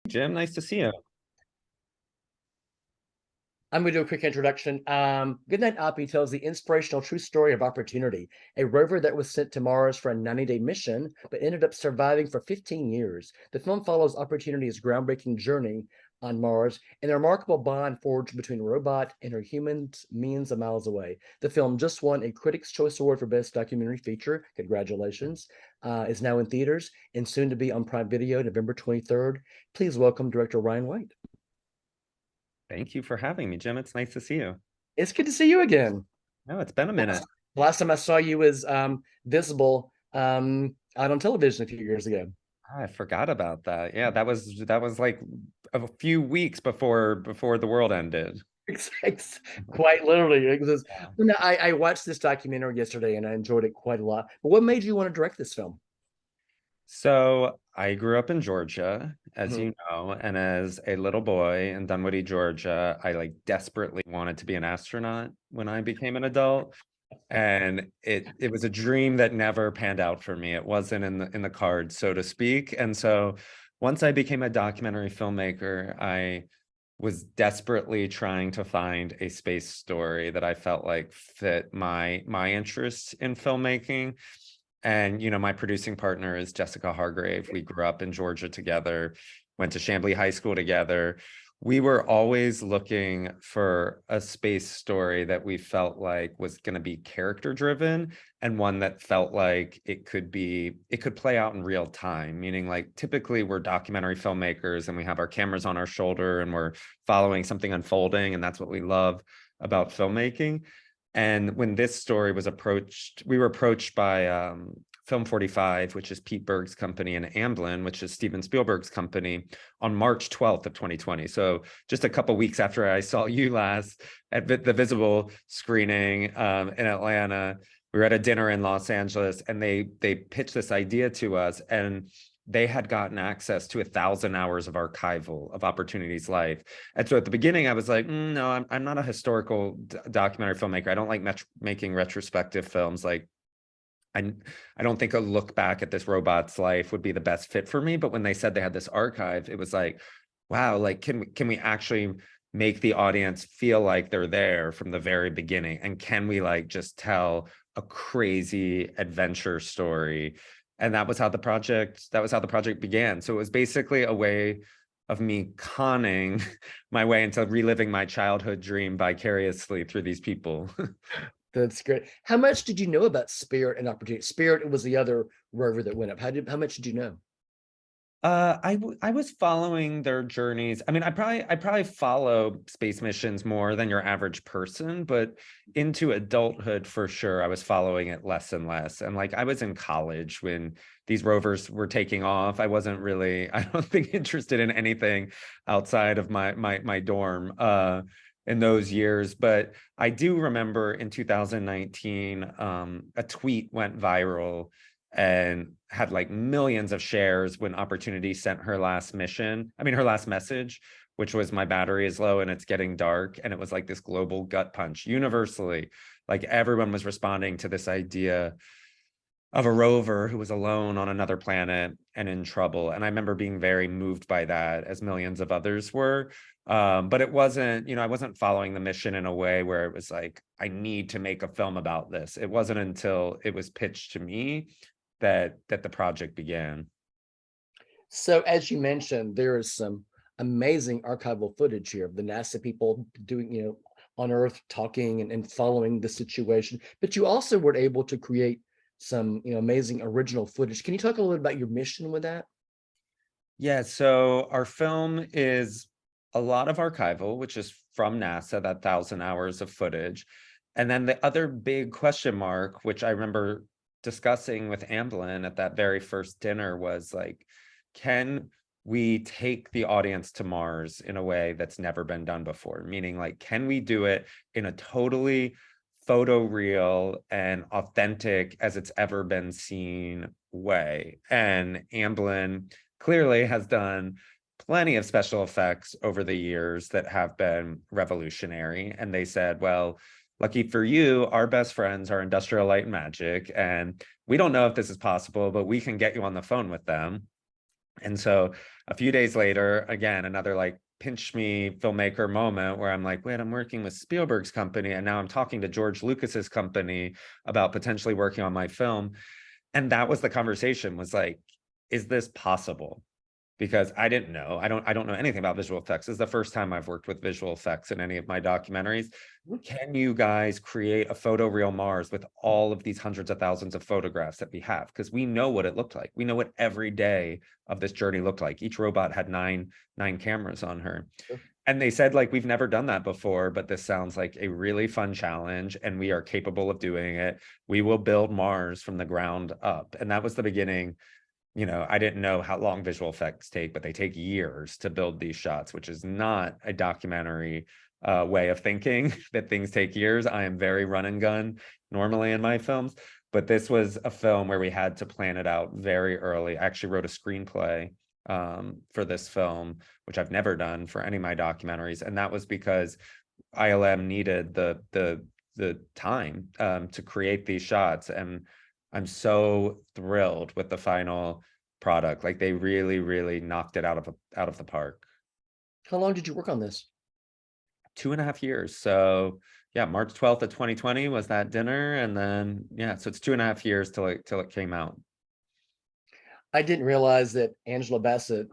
Jim, nice to see you. I'm going to do a quick introduction. Good Night Oppy tells the inspirational true story of Opportunity, a rover that was sent to Mars for a 90-day mission, but ended up surviving for 15 years. The film follows Opportunity's groundbreaking journey on Mars and the remarkable bond forged between a robot and her humans millions of miles away. The film just won a Critics' Choice Award for Best Documentary Feature. Congratulations. Is now in theaters and soon to be on Prime Video November 23rd. Please welcome director Ryan White. Thank you for having me, Jim. It's nice to see you. It's good to see you again. No, it's been a minute. Last time I saw you was visible out on television a few years ago. I forgot about that. Yeah, that was like a few weeks before the world ended. Quite literally. It was, Yeah. I watched this documentary yesterday and I enjoyed it quite a lot. But what made you want to direct this film? So I grew up in Georgia, as Mhm. you know, and as a little boy in Dunwoody, Georgia, I like desperately wanted to be an astronaut when I became an adult. And it was a dream that never panned out for me. It wasn't in the cards, so to speak. And so once I became a documentary filmmaker, I was desperately trying to find a space story that I felt like fit my interests in filmmaking. And my producing partner is Jessica Hargrave. We grew up in Georgia together, went to Chamblee High School together. We were always looking for a space story that we felt like was going to be character driven, and one that felt like it could play out in real time, meaning like typically we're documentary filmmakers and we have our cameras on our shoulder and we're following something unfolding, and that's what we love about filmmaking. And when this story was approached, we were approached by Film 45, which is Pete Berg's company, and Amblin, which is Steven Spielberg's company, on March 12th of 2020. So just a couple weeks after I saw you last at the Visible screening in Atlanta. We were at a dinner in Los Angeles, and they pitched this idea to us, and they had gotten access to 1,000 hours of archival of Opportunity's life. And so at the beginning, I was like, no, I'm not a historical documentary filmmaker. I don't like making retrospective films. Like, I don't think a look back at this robot's life would be the best fit for me. But when they said they had this archive, it was like, wow, like, can we actually make the audience feel like they're there from the very beginning? And can we like just tell a crazy adventure story? And that was how the project began. So it was basically a way of me conning my way into reliving my childhood dream vicariously through these people. That's great. How much did you know about Spirit and Opportunity? Spirit was the other rover that went up. How much did you know? I was following their journeys. I mean, I probably follow space missions more than your average person, but into adulthood for sure, I was following it less and less. And like I was in college when these rovers were taking off. I wasn't really, I don't think, interested in anything outside of my dorm in those years. But I do remember in 2019, a tweet went viral and had like millions of shares when Opportunity sent her last message, which was, my battery is low and it's getting dark. And it was like this global gut punch universally. Like everyone was responding to this idea of a rover who was alone on another planet and in trouble. And I remember being very moved by that, as millions of others were. But it wasn't, I wasn't following the mission in a way where it was like, I need to make a film about this. It wasn't until it was pitched to me that the project began. So, as you mentioned, there is some amazing archival footage here of the NASA people doing, on Earth talking and following the situation. But you also were able to create some, amazing original footage. Can you talk a little bit about your mission with that? Yeah, so our film is a lot of archival, which is from NASA, that 1,000 hours of footage. And then the other big question mark, which I remember discussing with Amblin at that very first dinner, was like, can we take the audience to Mars in a way that's never been done before? Meaning, like, can we do it in a totally photoreal and authentic as it's ever been seen way? And Amblin clearly has done plenty of special effects over the years that have been revolutionary. And they said, well, lucky for you, our best friends are Industrial Light and Magic, and we don't know if this is possible, but we can get you on the phone with them. And so a few days later, again, another like pinch me filmmaker moment where I'm like, wait, I'm working with Spielberg's company, and now I'm talking to George Lucas's company about potentially working on my film. And that was the conversation, was like, is this possible? Because I didn't know. I don't know anything about visual effects. This is the first time I've worked with visual effects in any of my documentaries. Can you guys create a photoreal Mars with all of these hundreds of thousands of photographs that we have? Because we know what it looked like. We know what every day of this journey looked like. Each robot had nine cameras on her. Sure. And they said, like, we've never done that before, but this sounds like a really fun challenge, and we are capable of doing it. We will build Mars from the ground up. And that was the beginning. You know, I didn't know how long visual effects take, but they take years to build these shots, which is not a documentary way of thinking, that things take years. I am very run and gun normally in my films, but this was a film where we had to plan it out very early. I actually wrote a screenplay for this film, which I've never done for any of my documentaries, and that was because ILM needed the time to create these shots, and I'm so thrilled with the final product. Like, they really knocked it out of the park. How long did you work on this? 2.5 years. So yeah, March 12th of 2020 was that dinner, and then yeah, so it's 2.5 years till it came out. I didn't realize that Angela Bassett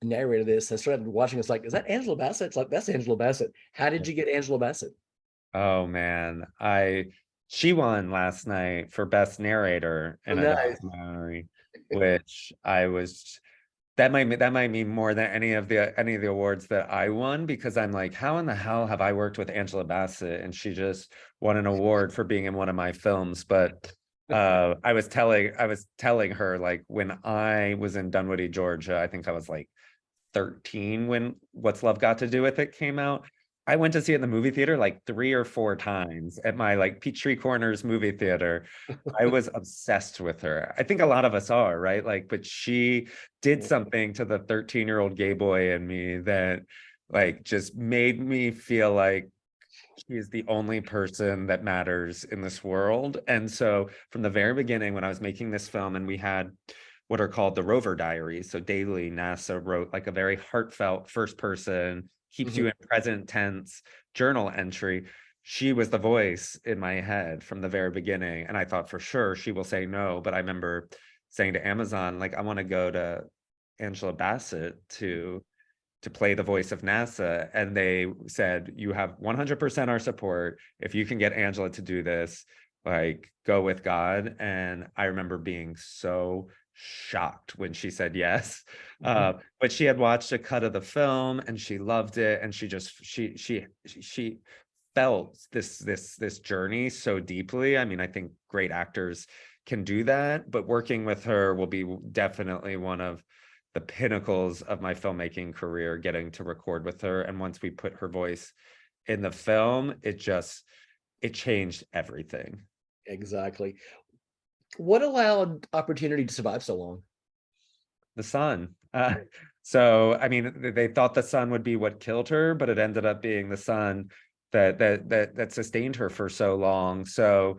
narrated this. I started watching. It's like, is that Angela Bassett? It's like, that's Angela Bassett. How did you get Angela Bassett? Oh man, she won last night for best narrator Oh, in a nice. documentary, which I was that might mean more than any of the awards that I won, because I'm like, how in the hell have I worked with Angela Bassett and she just won an award for being in one of my films? But I was telling her, like, when I was in Dunwoody, Georgia, I think I was like 13 when What's Love Got to Do with It came out. I went to see it in the movie theater like 3 or 4 times at my like Peachtree Corners movie theater. I was obsessed with her. I think a lot of us are, right? Like, but she did something to the 13-year-old gay boy in me that like just made me feel like she is the only person that matters in this world. And so from the very beginning, when I was making this film, and we had what are called the rover diaries, so daily NASA wrote like a very heartfelt first person, keeps you in present tense journal entry. She was the voice in my head from the very beginning, and I thought for sure she will say no. But I remember saying to Amazon, like, I want to go to Angela Bassett to play the voice of NASA. And they said, you have 100% our support. If you can get Angela to do this, like, go with God. And I remember being so shocked when she said yes. But she had watched a cut of the film and she loved it. And she felt this journey so deeply. I mean, I think great actors can do that, but working with her will be definitely one of the pinnacles of my filmmaking career, getting to record with her. And once we put her voice in the film, it changed everything. Exactly. What allowed Opportunity to survive so long? The sun. So I mean, they thought the sun would be what killed her, but it ended up being the sun that sustained her for so long. So,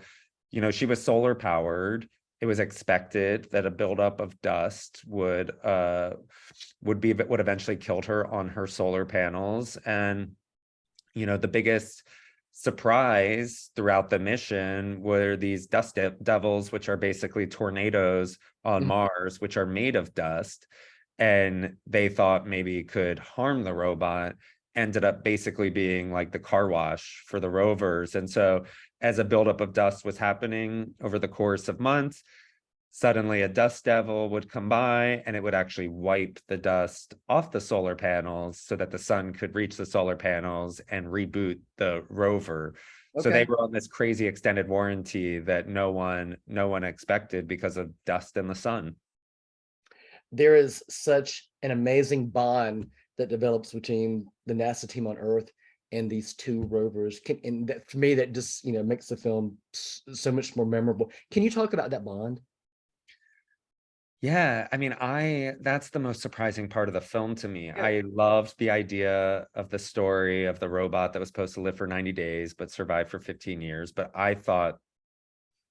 you know, she was solar powered. It was expected that a buildup of dust would eventually kill her on her solar panels. And, you know, the biggest surprise throughout the mission were these dust devils, which are basically tornadoes on Mars, which are made of dust. And they thought maybe could harm the robot, ended up basically being like the car wash for the rovers. And so as a buildup of dust was happening over the course of months, suddenly a dust devil would come by and it would actually wipe the dust off the solar panels so that the sun could reach the solar panels and reboot the rover. So they were on this crazy extended warranty that no one expected because of dust in the sun. There is such an amazing bond that develops between the NASA team on Earth and these two rovers. And that, for me, that just, you know, makes the film so much more memorable. Can you talk about that bond? Yeah, I mean, that's the most surprising part of the film to me. Yeah. I loved the idea of the story of the robot that was supposed to live for 90 days but survive for 15 years. But I thought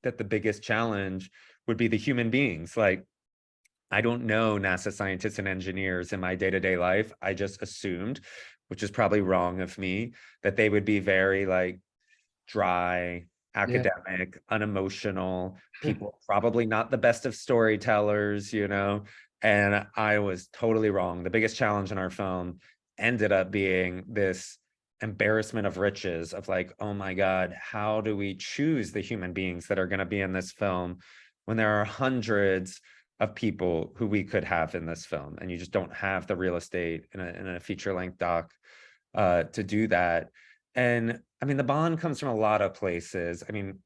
that the biggest challenge would be the human beings. Like, I don't know NASA scientists and engineers in my day-to-day life. I just assumed, which is probably wrong of me, that they would be very like dry, Yeah. academic, unemotional people, probably not the best of storytellers, you know. And I was totally wrong. The biggest challenge in our film ended up being this embarrassment of riches of like, oh my God, how do we choose the human beings that are going to be in this film when there are hundreds of people who we could have in this film, and you just don't have the real estate in a feature-length doc to do that. And I mean, the bond comes from a lot of places. I mean,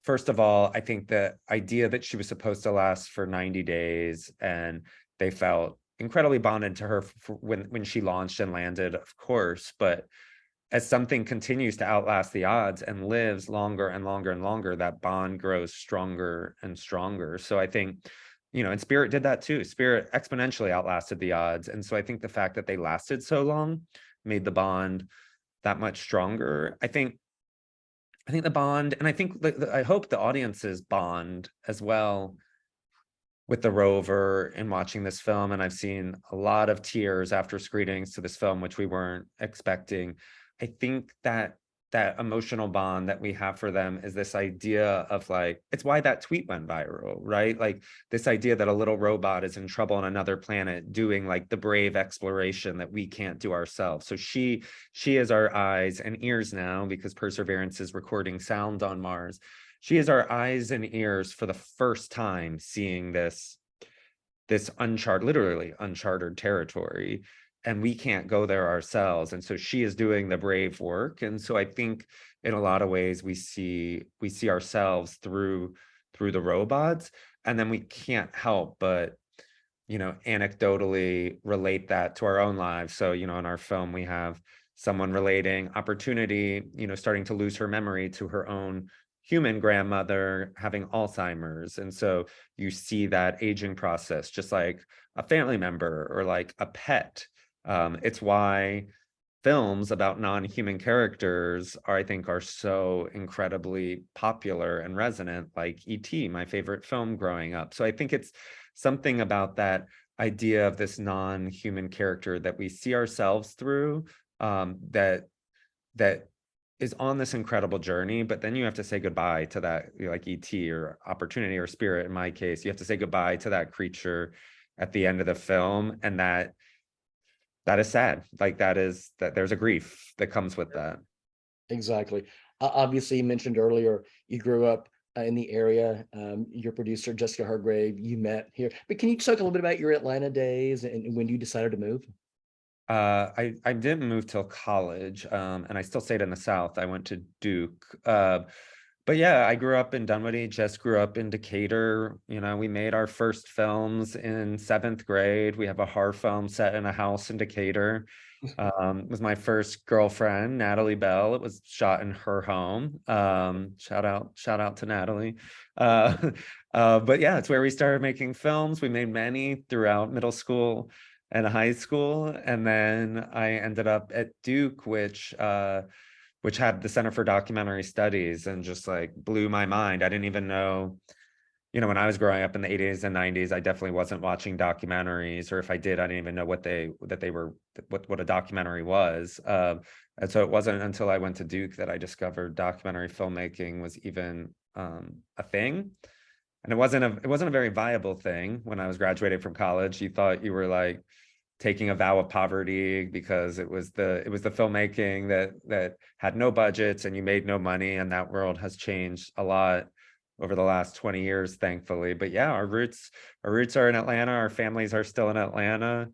first of all, I think the idea that she was supposed to last for 90 days and they felt incredibly bonded to her when she launched and landed, of course, but as something continues to outlast the odds and lives longer and longer and longer, that bond grows stronger and stronger. So I think, you know, and Spirit did that too. Spirit exponentially outlasted the odds. And so I think the fact that they lasted so long made the bond that much stronger. I think the bond, and I think I hope the audiences bond as well with the rover in watching this film. And I've seen a lot of tears after screenings to this film, which we weren't expecting. I think that that emotional bond that we have for them is this idea of like, it's why that tweet went viral, right? Like this idea that a little robot is in trouble on another planet doing like the brave exploration that we can't do ourselves. So she is our eyes and ears now, because Perseverance is recording sound on Mars. She is our eyes and ears for the first time seeing this uncharted, literally uncharted territory, and we can't go there ourselves. And so she is doing the brave work. And so I think in a lot of ways we see ourselves through the robots, and then we can't help but, you know, anecdotally relate that to our own lives. So, you know, in our film, we have someone relating Opportunity, you know, starting to lose her memory, to her own human grandmother having Alzheimer's. And so you see that aging process, just like a family member or like a pet. It's why films about non-human characters I think are so incredibly popular and resonant, like E.T., my favorite film growing up. So I think it's something about that idea of this non-human character that we see ourselves through, that is on this incredible journey, but then you have to say goodbye to that, you know, like ET or Opportunity or Spirit in my case, you have to say goodbye to that creature at the end of the film, and that is sad. Like that there's a grief that comes with that. Exactly. Obviously, you mentioned earlier you grew up in the area. Your producer, Jessica Hargrave, you met here. But can you talk a little bit about your Atlanta days and when you decided to move? I didn't move till college, and I still stayed in the South. I went to Duke. But yeah, I grew up in Dunwoody, Jess grew up in Decatur. You know, we made our first films in 7th grade. We have a horror film set in a house in Decatur. It was my first girlfriend, Natalie Bell. It was shot in her home. Shout out to Natalie. Uh, but yeah, it's where we started making films. We made many throughout middle school and high school. And then I ended up at Duke, which had the Center for Documentary Studies, and just like blew my mind. I didn't even know, you know, when I was growing up in the 80s and 90s, I definitely wasn't watching documentaries, or if I did, I didn't even know what a documentary was. And so it wasn't until I went to Duke that I discovered documentary filmmaking was even a thing. And it wasn't a very viable thing when I was graduating from college. You thought you were like taking a vow of poverty because it was the filmmaking that had no budgets and you made no money, and that world has changed a lot over the last 20 years, thankfully. But yeah, our roots are in Atlanta. Our families are still in Atlanta.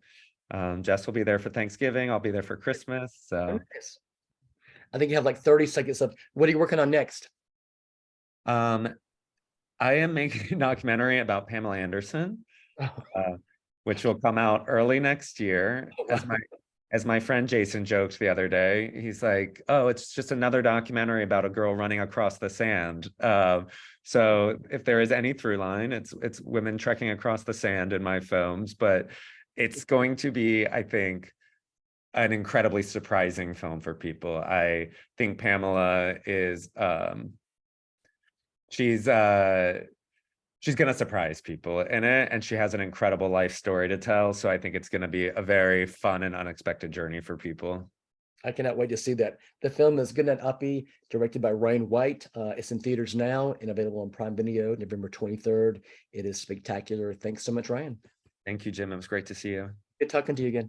Jess will be there for Thanksgiving. I'll be there for Christmas. So Nice. I think you have like 30 seconds left. What are you working on next? um I am making a documentary about Pamela Anderson, uh, which will come out early next year. Oh, As wow. my friend Jason joked the other day, he's like, "Oh, it's just another documentary about a girl running across the sand." So if there is any through line, it's women trekking across the sand in my films, but it's going to be, I think, an incredibly surprising film for people. I think Pamela is she's she's gonna surprise people in it, and she has an incredible life story to tell, so I think it's gonna be a very fun and unexpected journey for people. I cannot wait to see that. The film is Good Night Oppy, directed by Ryan White. It's in theaters now and available on Prime Video November 23rd. It is spectacular. Thanks so much, Ryan. Thank you, Jim. It was great to see you. Good talking to you again.